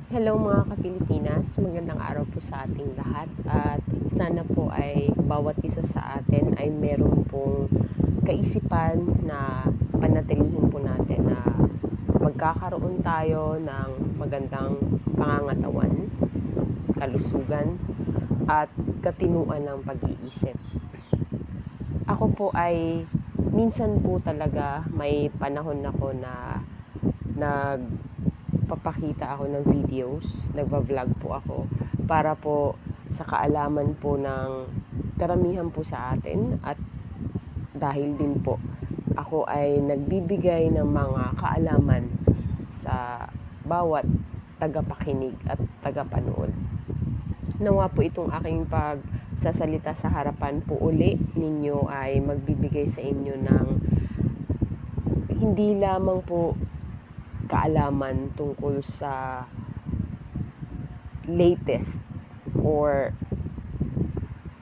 Hello mga ka-Pilipinas, magandang araw po sa ating lahat at sana po ay bawat isa sa atin ay meron pong kaisipan na panatilihin po natin na magkakaroon tayo ng magandang pangangatawan, kalusugan at katinuan ng pag-iisip. Ako po ay minsan po talaga may panahon ako na nagpapakita ako ng videos, nagva-vlog po ako para po sa kaalaman po ng karamihan po sa atin at dahil din po ako ay nagbibigay ng mga kaalaman sa bawat tagapakinig at tagapanood. Nawa po itong aking pagsasalita sa harapan po uli ninyo ay magbibigay sa inyo ng hindi lamang po kaalaman tungkol sa latest or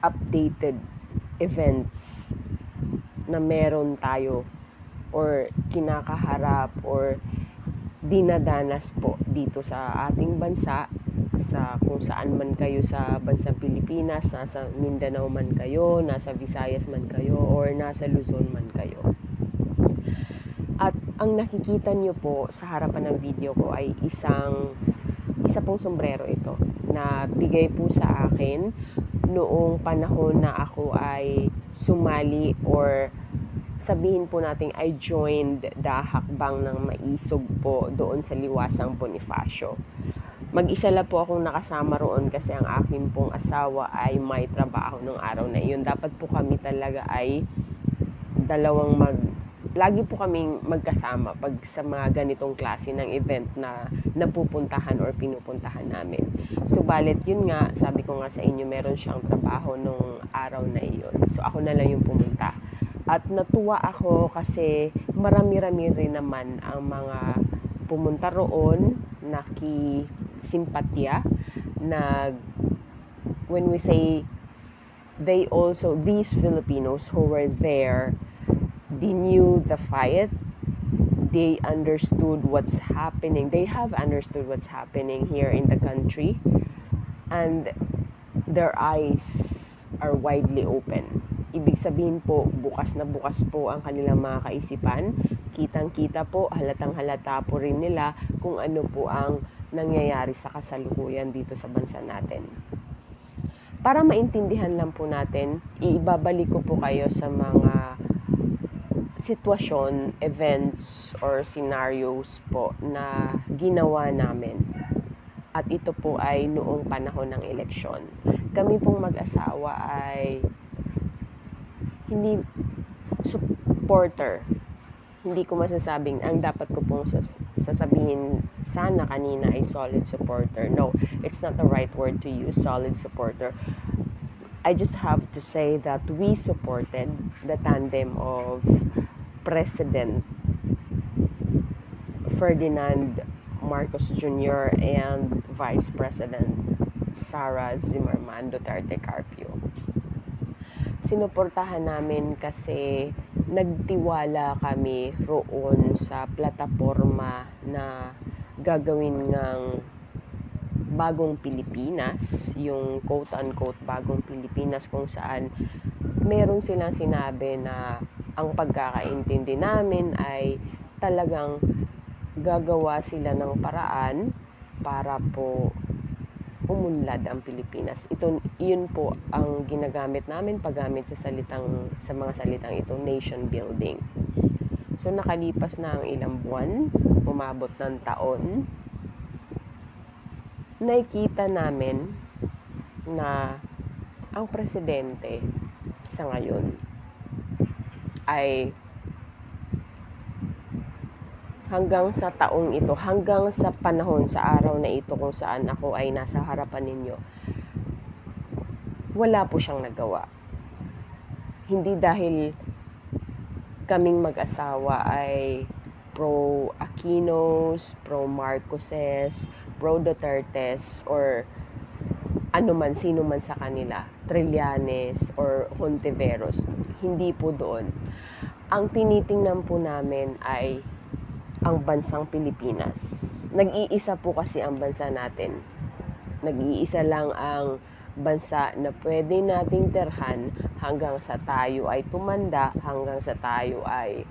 updated events na meron tayo or kinakaharap or dinadanas po dito sa ating bansa, sa kung saan man kayo sa bansang Pilipinas, nasa Mindanao man kayo, nasa Visayas man kayo, or nasa Luzon man kayo. At ang nakikita nyo po sa harapan ng video ko ay isa pong sombrero ito na bigay po sa akin noong panahon na ako ay sumali or sabihin po natin I joined the hakbang ng maisog po doon sa Liwasang Bonifacio. Mag-isa lang po akong nakasama roon kasi ang aking pong asawa ay may trabaho nung araw na iyon. Dapat po kami talaga ay lagi po kaming magkasama pag sa mga ganitong klase ng event na napupuntahan or pinupuntahan namin. Subalit yun nga, sabi ko nga sa inyo, meron siyang trabaho nung araw na iyon. So ako na lang yung pumunta. At natuwa ako kasi marami-rami rin naman ang mga pumunta roon, nakisimpatya, when we say these Filipinos who were there, they knew the fight, they understood what's happening, they have understood what's happening here in the country, and their eyes are widely open. Ibig sabihin po, bukas na bukas po ang kanilang mga kaisipan, kitang-kita po, halatang-halata po rin nila kung ano po ang nangyayari sa kasalukuyan dito sa bansa natin. Para maintindihan lang po natin, ibabalik ko po kayo sa mga sitwasyon, events, or scenarios po na ginawa namin. At ito po ay noong panahon ng eleksyon. Kami pong mag-asawa ay hindi supporter. Hindi ko masasabing, ang dapat ko pong sasabihin sana kanina ay solid supporter. No, it's not the right word to use, solid supporter. I just have to say that we supported the tandem of President Ferdinand Marcos Jr. and Vice President Sara Zimmerman Duterte Carpio. Sinuportahan namin kasi nagtiwala kami roon sa plataforma na gagawin ng bagong Pilipinas, yung quote-unquote bagong Pilipinas, kung saan meron silang sinabi na ang pagkakaintindi namin ay talagang gagawa sila ng paraan para po umunlad ang Pilipinas. Yun po ang ginagamit namin paggamit sa mga salitang ito, nation building. So nakalipas na ang ilang buwan, umabot ng taon, nakikita namin na ang presidente sa ngayon ay hanggang sa taong ito, hanggang sa panahon, sa araw na ito kung saan ako ay nasa harapan ninyo, wala po siyang nagawa. Hindi dahil kaming mag-asawa ay pro Aquinos, pro Marcoses, pro Dutertes, or sino man sa kanila, Trillanes or Hontiveros. Hindi po doon. Ang tinitingnan po namin ay ang bansang Pilipinas. Nag-iisa po kasi ang bansa natin. Nag-iisa lang ang bansa na pwede nating tirhan hanggang sa tayo ay tumanda, hanggang sa tayo ay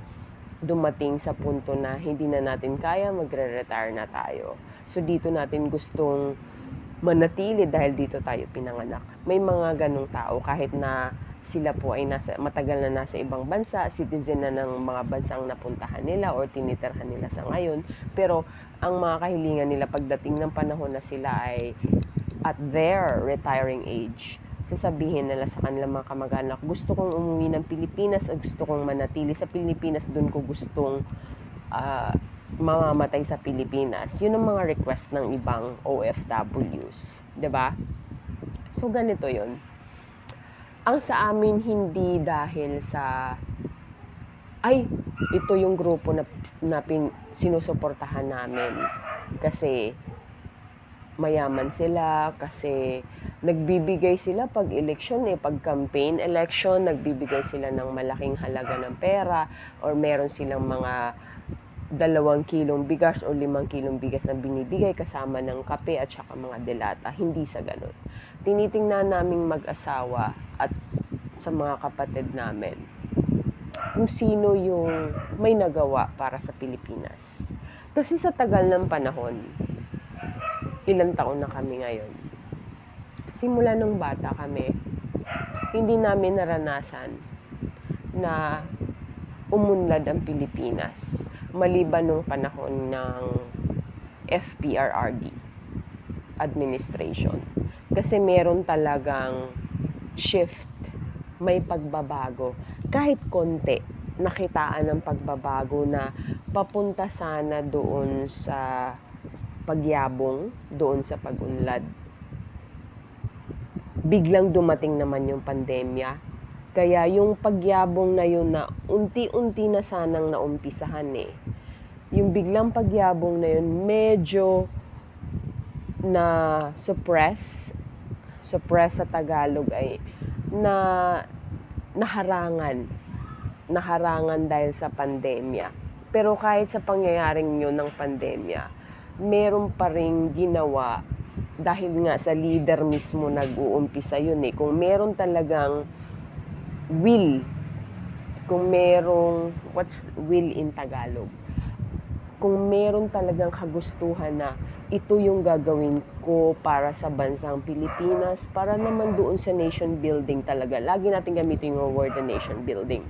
dumating sa punto na hindi na natin kaya, magre-retire na tayo. So dito natin gustong manatili dahil dito tayo pinanganak. May mga ganong tao kahit na sila po ay matagal na nasa ibang bansa, citizen na ng mga bansang napuntahan nila or tinitirhan nila sa ngayon. Pero ang mga kahilingan nila pagdating ng panahon na sila ay at their retiring age, sasabihin nila sa kanilang mga kamag-anak, gusto kong umuwi ng Pilipinas o gusto kong manatili sa Pilipinas, doon ko gustong mamamatay sa Pilipinas. Yun ang mga request ng ibang OFWs, 'di ba? So ganito 'yun. Ang sa amin hindi dahil sa ito yung grupo na sinusuportahan namin kasi mayaman sila, kasi nagbibigay sila pag election pag campaign election, nagbibigay sila ng malaking halaga ng pera, or meron silang mga 2 kilong bigas o 5 kilong bigas na binibigay kasama ng kape at saka mga delata. Hindi sa ganun. Tinitingnan naming mag-asawa at sa mga kapatid namin kung sino yung may nagawa para sa Pilipinas. Kasi sa tagal ng panahon, ilang taon na kami ngayon, simula nung bata kami, hindi namin naranasan na umunlad ang Pilipinas maliban nung panahon ng FPRRD administration. Kasi meron talagang shift, may pagbabago. Kahit konti, nakitaan ng pagbabago na papunta sana doon sa pagyabong, doon sa pagunlad. Biglang dumating naman yung pandemya. Kaya yung pagyabong na yun na unti-unti na sanang naumpisahan yung biglang pagyabong na yun medyo na suppress sa Tagalog ay naharangan dahil sa pandemya. Pero kahit sa pangyayaring yun ng pandemya, meron pa ring ginawa dahil nga sa leader mismo nag-uumpisa yun Kung meron talagang will, kung merong, what's will in Tagalog? Kung meron talagang kagustuhan na ito yung gagawin ko para sa bansang Pilipinas, para naman doon sa nation building talaga. Lagi natin gamitin yung word na nation building.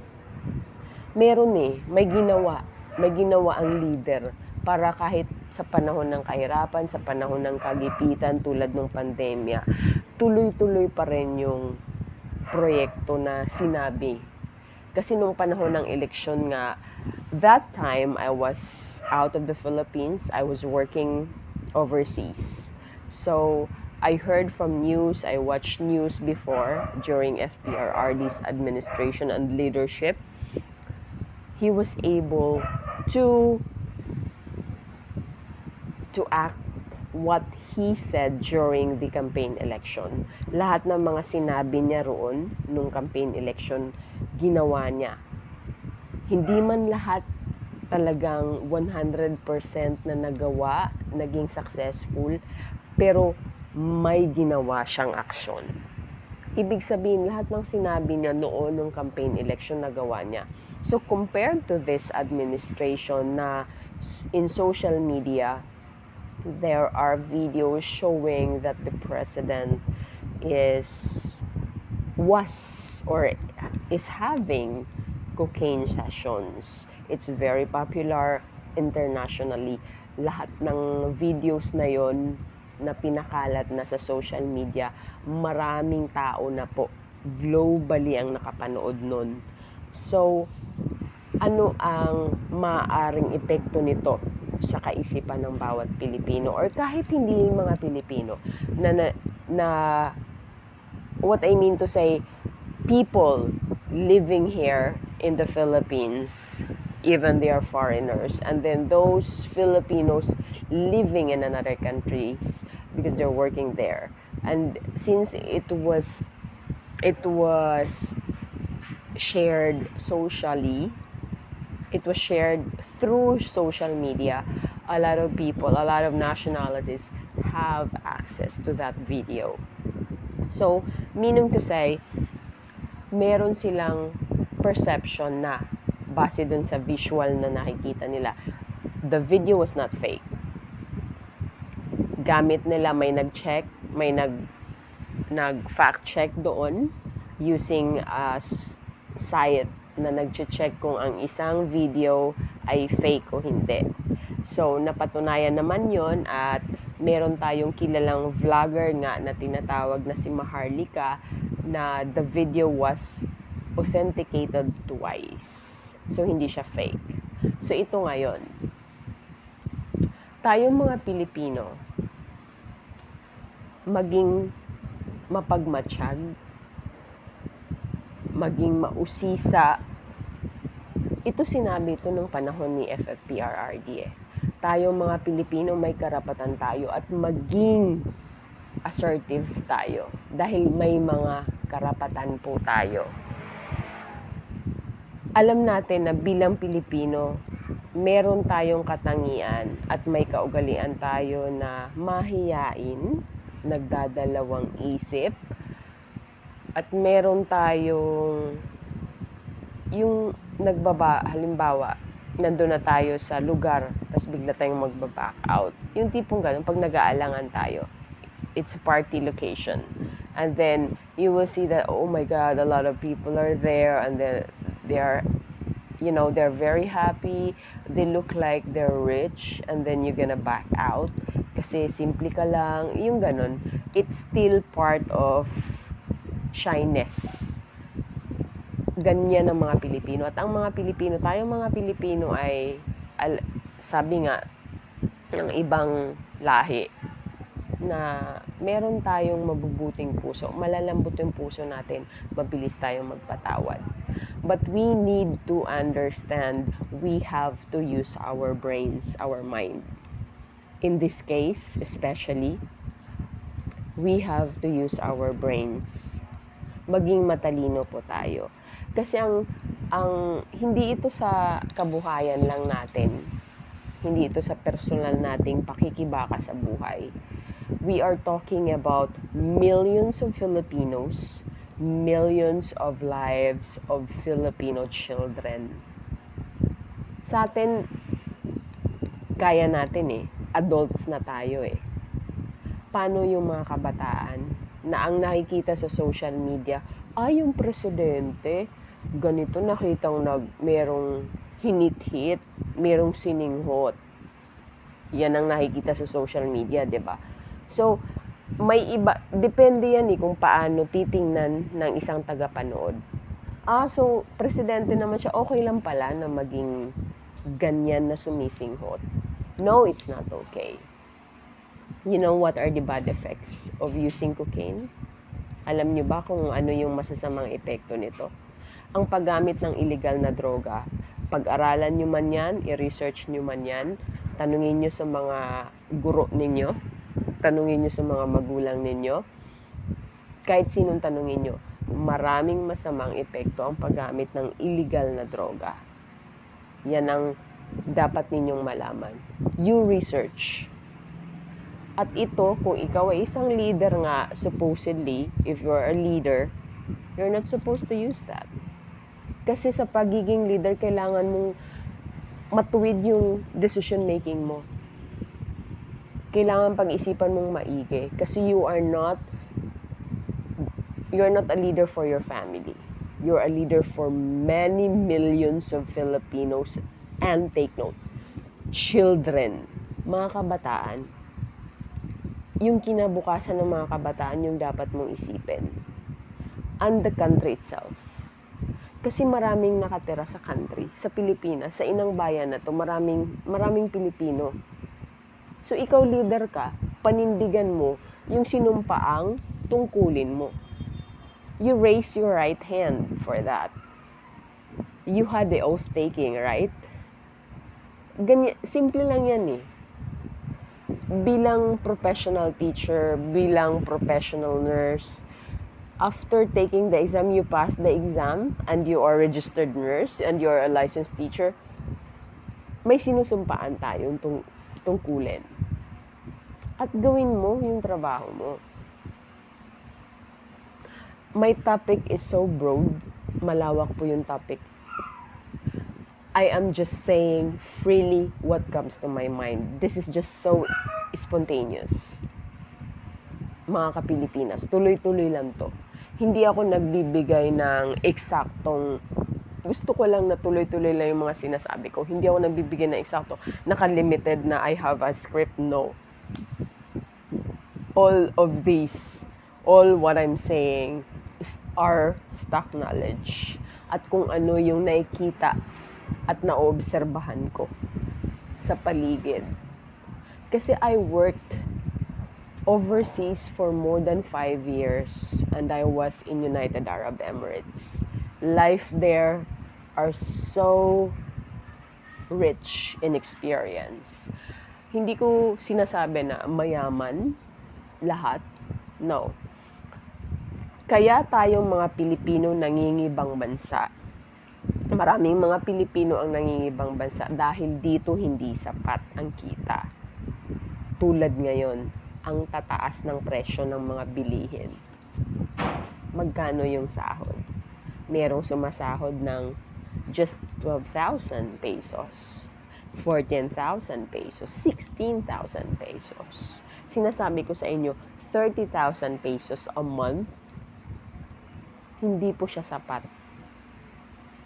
Meron may ginawa ang leader para kahit sa panahon ng kahirapan, sa panahon ng kagipitan tulad ng pandemya, tuloy-tuloy pa rin yung proyekto na sinabi. Kasi nung panahon ng eleksyon nga, that time I was out of the Philippines. I was working overseas. So, I heard from news, I watched news before during FPRRD's administration and leadership. He was able to act what he said during the campaign election. Lahat ng mga sinabi niya roon nung campaign election, ginawa niya. Hindi man lahat talagang 100% na nagawa, naging successful, pero may ginawa siyang aksyon. Ibig sabihin, lahat ng sinabi niya noon nung campaign election nagawa niya. So compared to this administration na in social media, there are videos showing that the president is having cocaine sessions. It's very popular internationally. Lahat ng videos na yon na pinakalat na sa social media, maraming tao na po globally ang nakapanood nun. So, ano ang maaaring epekto nito sa kaisipan ng bawat Pilipino or kahit hindi mga Pilipino na what I mean to say, people living here in the Philippines, even they are foreigners, and then those Filipinos living in another countries because they're working there. And since it was shared socially, it was shared through social media. A lot of people, a lot of nationalities have access to that video. So, meaning to say, meron silang perception na base dun sa visual na nakikita nila. The video was not fake. Gamit nila, may nag-check, may nag-fact check doon using a site na nag-check kung ang isang video ay fake o hindi. So, napatunayan naman yon at meron tayong kilalang vlogger nga na tinatawag na si Maharlika na the video was authenticated twice. So, hindi siya fake. So, ito ngayon. Tayong mga Pilipino, maging mapagmatsyag, maging mausisa. Ito sinabi ito nung panahon ni FFPRRD. Tayong mga Pilipino may karapatan tayo at maging assertive tayo dahil may mga karapatan po tayo. Alam natin na bilang Pilipino, meron tayong katangian at may kaugalian tayo na mahiyain, nagdadalawang isip, at meron tayong yung halimbawa, nandun na tayo sa lugar, tapos bigla tayong magbaback out. Yung tipong ganun, pag nag-aalangan tayo, it's a party location. And then, you will see that, oh my God, a lot of people are there, and they're very happy, they look like they're rich, and then you're gonna back out. Kasi simple ka lang, yung ganun. It's still part of shyness. Ganyan ang mga Pilipino. At ang mga Pilipino, tayong mga Pilipino ay, sabi nga, ng ibang lahi, na meron tayong mabubuting puso. Malalambot yung puso natin, mabilis tayong magpatawad. But we need to understand we have to use our brains, our mind. In this case, especially, we have to use our brains. Maging matalino po tayo. Kasi ang hindi ito sa kabuhayan lang natin. Hindi ito sa personal nating pakikibaka sa buhay. We are talking about millions of Filipinos, millions of lives of Filipino children. Sa atin, kaya natin adults na tayo Paano yung mga kabataan na ang nakikita sa social media, yung presidente, ganito nakitang merong hinit-hit, merong sininghot. Yan ang nakikita sa social media, 'di ba? So, may iba, depende yan kung paano titingnan ng isang tagapanood. So, presidente naman siya, okay lang pala na maging ganyan na sumisinghot. No, it's not okay. You know what are the bad effects of using cocaine? Alam nyo ba kung ano yung masasamang epekto nito? Ang paggamit ng illegal na droga, pag-aralan nyo man yan, i-research nyo man yan, tanungin nyo sa mga guro ninyo, tanungin nyo sa mga magulang ninyo, kahit sinong tanungin nyo, maraming masamang epekto ang paggamit ng illegal na droga. Yan ang dapat ninyong malaman. You research. At ito, kung ikaw ay isang leader nga, supposedly, if you're a leader, you're not supposed to use that. Kasi sa pagiging leader, kailangan mong matuwid yung decision making mo. Kailangan pag-isipan mong maigi. Kasi you're not a leader for your family. You're a leader for many millions of Filipinos. And take note, children, mga kabataan, yung kinabukasan ng mga kabataan yung dapat mong isipin. And the country itself. Kasi maraming nakatira sa country, sa Pilipinas, sa inang bayan na to, maraming Pilipino. So ikaw leader ka, panindigan mo yung sinumpaang tungkulin mo. You raise your right hand for that. You had the oath taking, right? Ganyan, simple lang yan Bilang professional teacher, bilang professional nurse, after taking the exam, you pass the exam, and you are a registered nurse, and you are a licensed teacher, may sinusumpaan tayong tungkulin. At gawin mo yung trabaho mo. My topic is so broad. Malawak po yung topic. I am just saying freely what comes to my mind. This is just so spontaneous. Mga ka-Pilipinas, tuloy-tuloy lang to. Hindi ako nagbibigay ng eksaktong, gusto ko lang na tuloy-tuloy lang yung mga sinasabi ko. Hindi ako nagbibigay ng eksakto, naka-limited na I have a script. No. All of these, all what I'm saying are stock knowledge. At kung ano yung nakikita at naobserbahan ko sa paligid. Kasi I worked overseas for more than 5 years and I was in United Arab Emirates. Life there are so rich in experience. Hindi ko sinasabi na mayaman lahat. No. Kaya tayong mga Pilipino nangingibang bansa. Maraming mga Pilipino ang nangingibang bansa dahil dito hindi sapat ang kita. Tulad ngayon, ang tataas ng presyo ng mga bilihin. Magkano yung sahod? Merong sumasahod ng just 12,000 pesos, 14,000 pesos, 16,000 pesos. Sinasabi ko sa inyo, 30,000 pesos a month, hindi po siya sapat.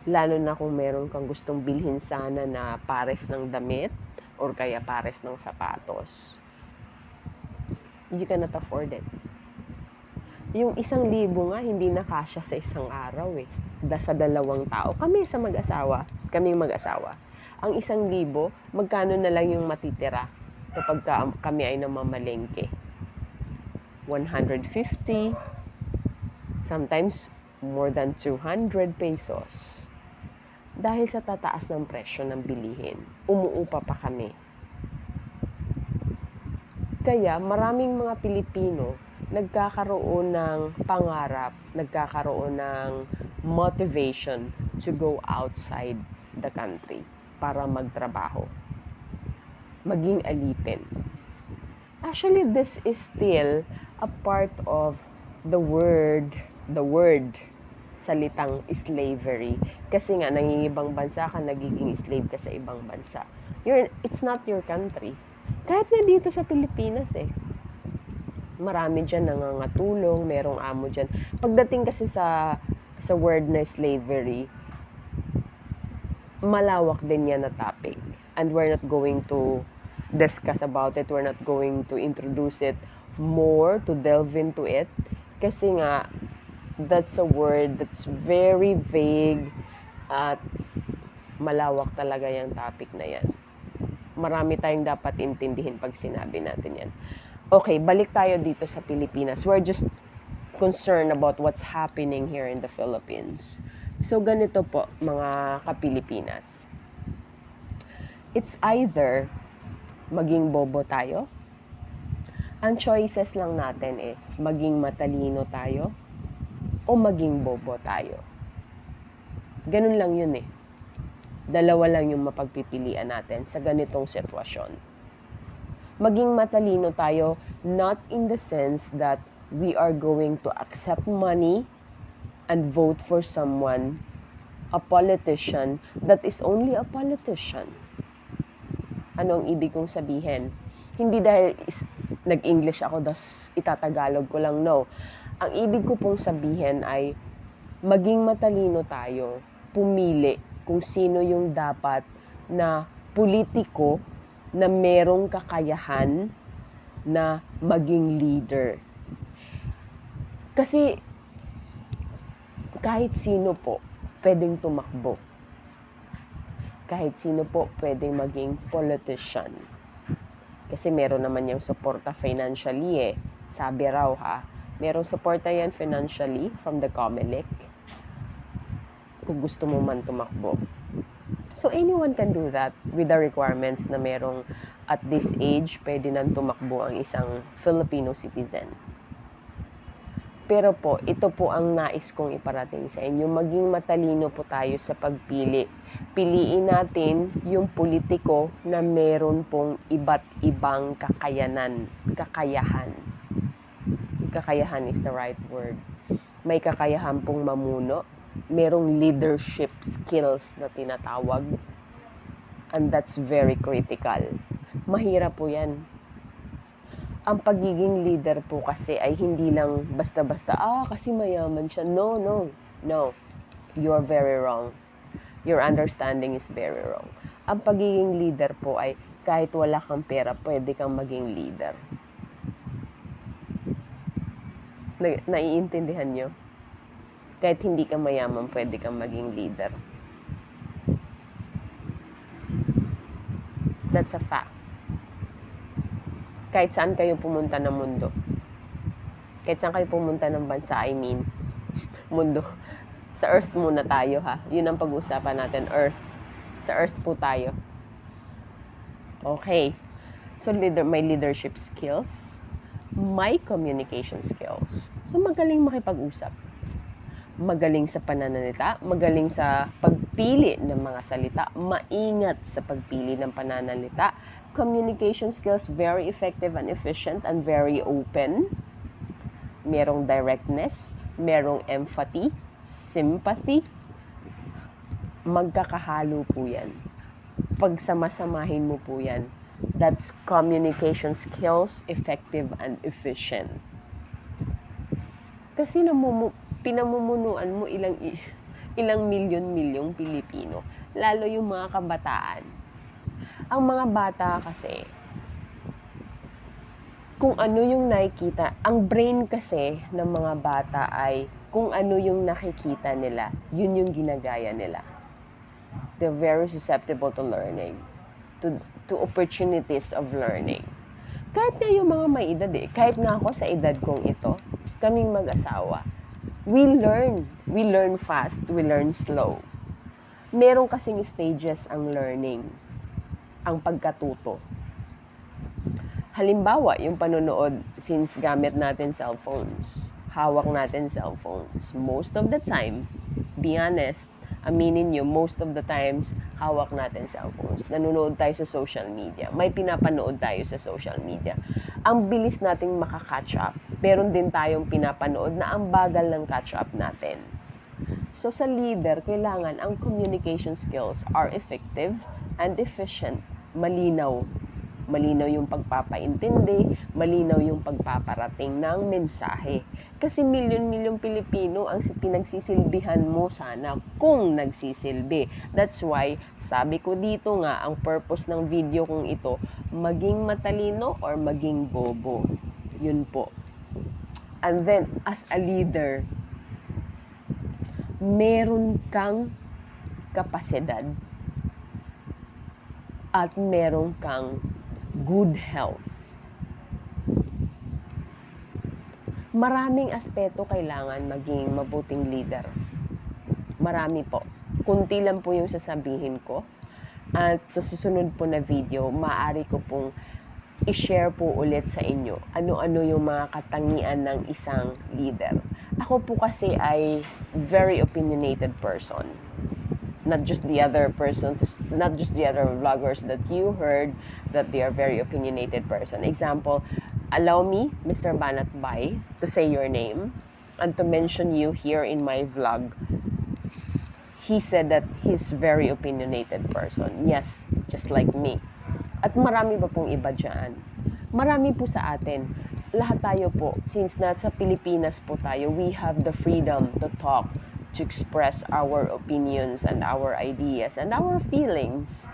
Lalo na kung meron kang gustong bilhin sana na pares ng damit or kaya pares ng sapatos. You cannot afford it. Yung 1,000 nga, hindi na kasya sa isang araw eh. Sa 2 tao. Kaming mag-asawa. Ang 1,000, magkano na lang yung matitira kapag kami ay namamalengke? 150, sometimes more than 200 pesos. Dahil sa tataas ng presyo ng bilihin, umuupa pa kami. Kaya maraming mga Pilipino nagkakaroon ng pangarap, nagkakaroon ng motivation to go outside the country para magtrabaho, maging alipin. Actually, this is still a part of the word, salitang slavery. Kasi nga, nangingibang bansa ka, nagiging slave ka sa ibang bansa. It's not your country. Kahit nga dito sa Pilipinas marami dyan nangangatulong, merong amo dyan. Pagdating kasi sa word na slavery, malawak din yan na topic. And we're not going to discuss about it. We're not going to introduce it more, to delve into it. Kasi nga, that's a word that's very vague at malawak talaga yung topic na yan. Marami tayong dapat intindihin pag sinabi natin yan. Okay, balik tayo dito sa Pilipinas. We're just concerned about what's happening here in the Philippines. So, ganito po, mga ka-Pilipinas. It's either maging bobo tayo. Ang choices lang natin is maging matalino tayo o maging bobo tayo. Ganun lang yun eh. Dalawa lang yung mapagpipilian natin sa ganitong sitwasyon. Maging matalino tayo, not in the sense that we are going to accept money and vote for someone, a politician that is only a politician. Ano ang ibig kong sabihin? Hindi dahil nag-English ako, das itatagalog ko lang, no. Ang ibig ko pong sabihin ay maging matalino tayo, pumili kung sino yung dapat na politiko na merong kakayahan na maging leader. Kasi kahit sino po pwedeng tumakbo. Kahit sino po pwedeng maging politician. Kasi meron naman yung suporta financially Sabi raw merong suporta yan financially from the COMELEC. Kung gusto mo man tumakbo. So anyone can do that with the requirements na merong at this age pwede nang tumakbo ang isang Filipino citizen. Pero po, ito po ang nais kong iparating sa inyo. Maging matalino po tayo sa pagpili. Piliin natin yung politiko na meron pong iba't ibang kakayahan. Kakayahan is the right word. May kakayahan pong mamuno. Merong leadership skills na tinatawag. And that's very critical. Mahirap po yan. Ang pagiging leader po kasi ay hindi lang basta-basta, kasi mayaman siya. No. You're very wrong. Your understanding is very wrong. Ang pagiging leader po ay kahit wala kang pera, pwede kang maging leader. Naiintindihan nyo? Kahit hindi ka mayaman, pwede kang maging leader. That's a fact. Kahit saan kayo pumunta ng mundo. Kahit saan kayo pumunta ng bansa, mundo. Sa Earth muna tayo ha. Yun ang pag-uusapan natin, Earth. Sa Earth po tayo. Okay. So, may leadership skills. May communication skills. So, magaling makipag-usap. Magaling sa pananalita. Magaling sa pagpili ng mga salita. Maingat sa pagpili ng pananalita. Communication skills, very effective and efficient and very open. Merong directness, merong empathy, sympathy. Magkakahalo po yan. Pagsamasamahin mo po yan. That's communication skills, effective and efficient. Kasi pinamumunuan mo ilang milyon-milyong Pilipino. Lalo yung mga kabataan. Ang mga bata kasi, kung ano yung nakikita, ang brain kasi ng mga bata ay kung ano yung nakikita nila, yun yung ginagaya nila. They're very susceptible to learning, to opportunities of learning. Kahit nga yung mga may edad kahit nga ako sa edad kong ito, kaming mag-asawa, we learn fast, we learn slow. Meron kasing stages ang learning. Ang pagkatuto. Halimbawa, yung panonood, since gamit natin cellphones, hawak natin cellphones, most of the time, be honest, aminin nyo, most of the times, hawak natin cellphones. Nanonood tayo sa social media. May pinapanood tayo sa social media. Ang bilis nating makakatch up. Meron din tayong pinapanood na ang bagal ng catch up natin. So, sa leader, kailangan ang communication skills are effective and efficient. Malinaw. Malinaw yung pagpapaintindi, malinaw yung pagpaparating ng mensahe. Kasi milyon-milyong Pilipino ang pinagsisilbihan mo sana kung nagsisilbi. That's why, sabi ko dito nga, ang purpose ng video kong ito, maging matalino or maging bobo. Yun po. And then, as a leader, meron kang kapasidad at meron kang good health. Maraming aspeto kailangan maging mabuting leader. Marami po. Kunti lang po yung sasabihin ko. At sa susunod po na video, maaari ko pong i-share po ulit sa inyo ano-ano yung mga katangian ng isang leader. Ako po kasi ay very opinionated person. Not just the other vloggers that you heard that they are very opinionated person. Example, allow me, Mr. Banat Bay, to say your name and to mention you here in my vlog. He said that he's very opinionated person. Yes, just like me. At marami pa pong iba dyan. Marami po sa atin. Lahat tayo po, since nasa Pilipinas po tayo, we have the freedom to talk, to express our opinions and our ideas and our feelings.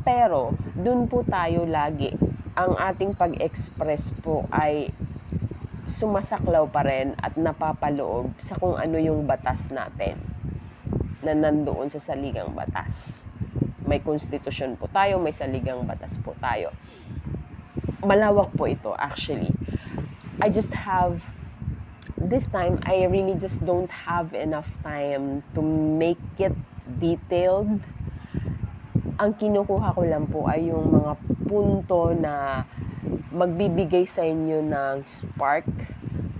Pero, dun po tayo lagi. Ang ating pag-express po ay sumasaklaw pa rin at napapaloob sa kung ano yung batas natin na nandoon sa saligang batas. May konstitusyon po tayo, may saligang batas po tayo. Malawak po ito actually. This time, I really just don't have enough time to make it detailed. Ang kinukuha ko lang po ay yung mga punto na magbibigay sa inyo ng spark,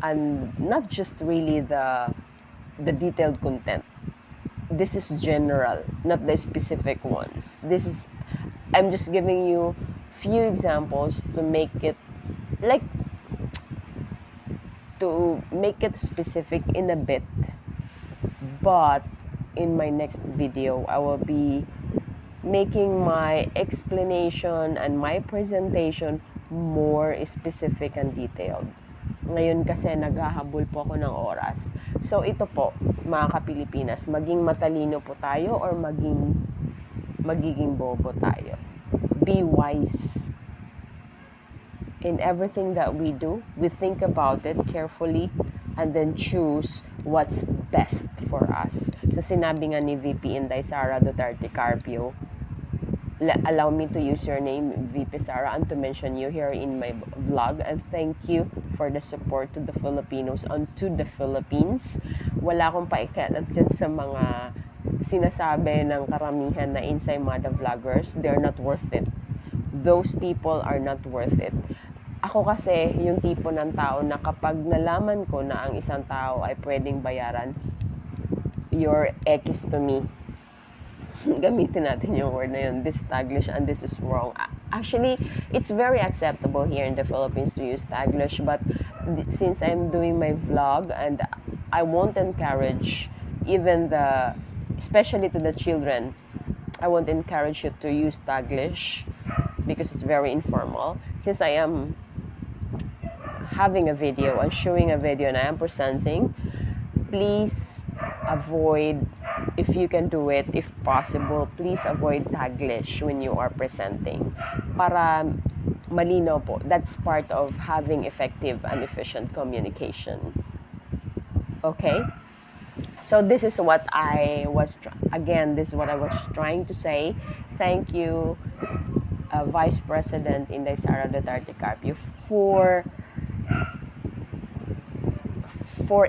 and not just really the detailed content. This is general, not the specific ones. I'm just giving you few examples to make it like specific in a bit. But in my next video, I will be making my explanation and my presentation more specific and detailed. Ngayon kasi naghahabol po ako ng oras. So ito po, mga ka-Pilipinas, maging matalino po tayo or magiging bobo tayo. Be wise. In everything that we do, we think about it carefully and then choose what's best for us. So sinabi nga ni VP Inday Sara Duterte Carpio, allow me to use your name, VP Sara, and to mention you here in my vlog, and thank you for the support to the Filipinos and to the Philippines. Wala akong paikialam dyan sa mga sinasabi ng karamihan na Ensaymada vloggers. They're not worth it. Those people are not worth it. Ako kasi, yung tipo ng tao na kapag nalaman ko na ang isang tao ay pwedeng bayaran, you're X to me. Gamitin natin yung word na yun, this Taglish and this is wrong. Actually, it's very acceptable here in the Philippines to use Taglish, but since I'm doing my vlog and I won't encourage especially to the children, I won't encourage you to use Taglish because it's very informal. Since I am having a video and showing a video and I am presenting, please avoid, if you can do it, if possible, please avoid Taglish when you are presenting. Para malinaw po, that's part of having effective and efficient communication. Okay? So this is what I was trying to say. Thank you, Vice President Inday Sara Duterte Carpio, for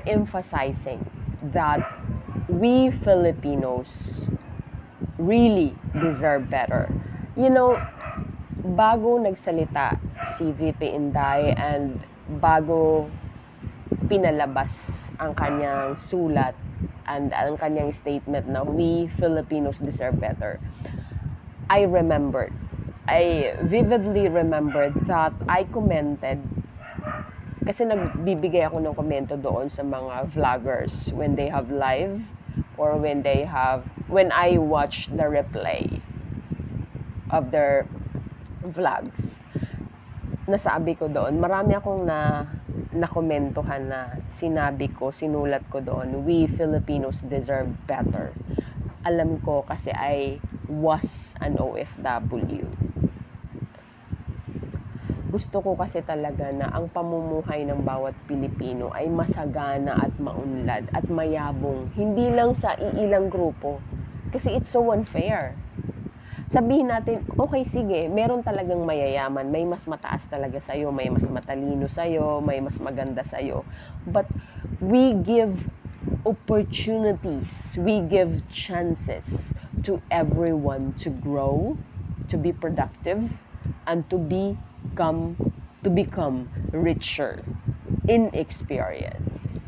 emphasizing that we Filipinos really deserve better. You know, bago nagsalita si VP Inday and bago pinalabas ang kanyang sulat and ang kanyang statement na we Filipinos deserve better, I vividly remembered that I commented, kasi nagbibigay ako ng komento doon sa mga vloggers when they have live or when I watch the replay of their vlogs. Nasabi ko doon, marami akong nakomentohan na sinulat ko doon, we Filipinos deserve better. Alam ko kasi I was an OFW. Gusto ko kasi talaga na ang pamumuhay ng bawat Pilipino ay masagana at maunlad at mayabong, hindi lang sa iilang grupo. Kasi it's so unfair. Sabihin natin, okay, sige, meron talagang mayayaman, may mas mataas talaga sa'yo, may mas matalino sa'yo, may mas maganda sa'yo. But we give opportunities, we give chances to everyone to grow, to be productive, and to become richer in experience.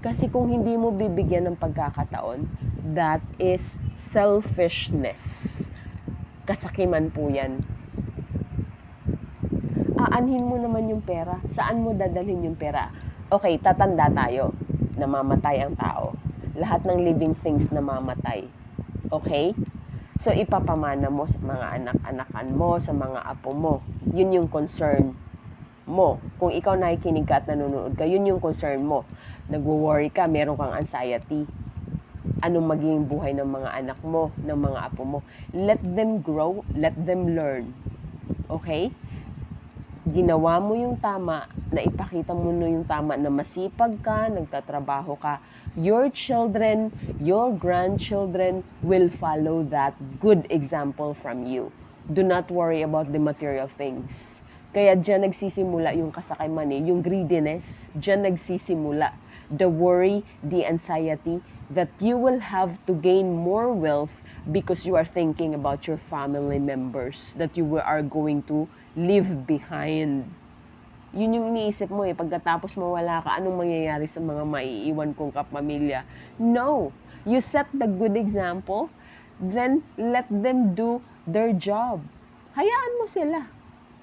Kasi kung hindi mo bibigyan ng pagkakataon, that is selfishness. Kasakiman po yan. Aanhin mo naman yung pera. Saan mo dadalhin yung pera? Okay, tatanda tayo. Namamatay ang tao. Lahat ng living things namamatay. Okay? So, ipapamana mo sa mga anak-anakan mo, sa mga apo mo. Yun yung concern mo. Kung ikaw nakikinig ka at nanonood ka, yun yung concern mo. Nagwo-worry ka, meron kang anxiety. Anong magiging buhay ng mga anak mo, ng mga apo mo. Let them grow, let them learn. Okay? Ginawa mo yung tama, na ipakita mo yung tama na masipag ka, nagtatrabaho ka, your children, your grandchildren will follow that good example from you. Do not worry about the material things. Kaya dyan nagsisimula yung kasakiman yung greediness, dyan nagsisimula. The worry, the anxiety, that you will have to gain more wealth because you are thinking about your family members that you are going to leave behind. Yun yung iniisip mo pagkatapos mawala ka, anong mangyayari sa mga maiiwan kong kapamilya? No! You set the good example, then let them do their job. Hayaan mo sila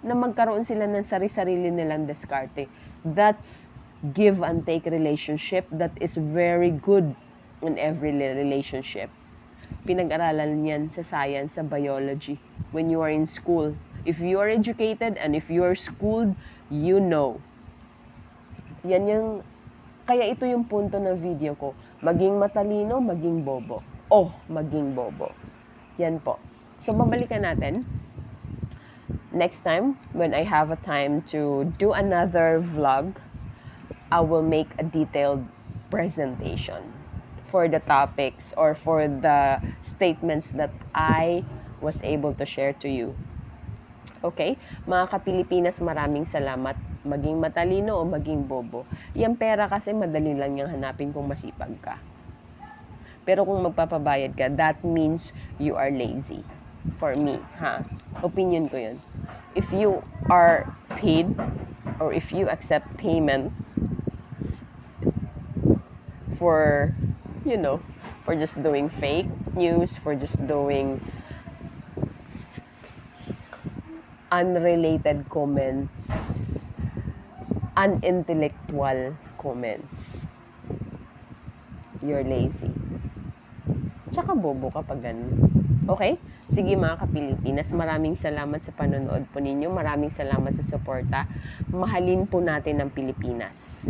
na magkaroon sila ng sarili-sarili nilang diskarte. That's give and take relationship that is very good in every relationship. Pinag-aralan yan sa science, sa biology, when you are in school. If you are educated and if you are schooled, you know. Kaya ito yung punto ng video ko. Maging matalino, maging bobo. Maging bobo. Yan po. So, babalikan natin. Next time, when I have a time to do another vlog, I will make a detailed presentation for the topics or for the statements that I was able to share to you. Okay? Mga ka-Pilipinas, maraming salamat. Maging matalino o maging bobo. Yung pera kasi madali lang yung hanapin kung masipag ka. Pero kung magpapabayad ka, that means you are lazy. For me, opinion ko yun. If you are paid or if you accept payment for, for just doing fake news, for just doing unrelated comments, unintellectual comments, you're lazy. Tsaka bobo kapag ganun. Okay? Sige mga ka-Pilipinas, maraming salamat sa panonood po ninyo. Maraming salamat sa suporta. Mahalin po natin ang Pilipinas.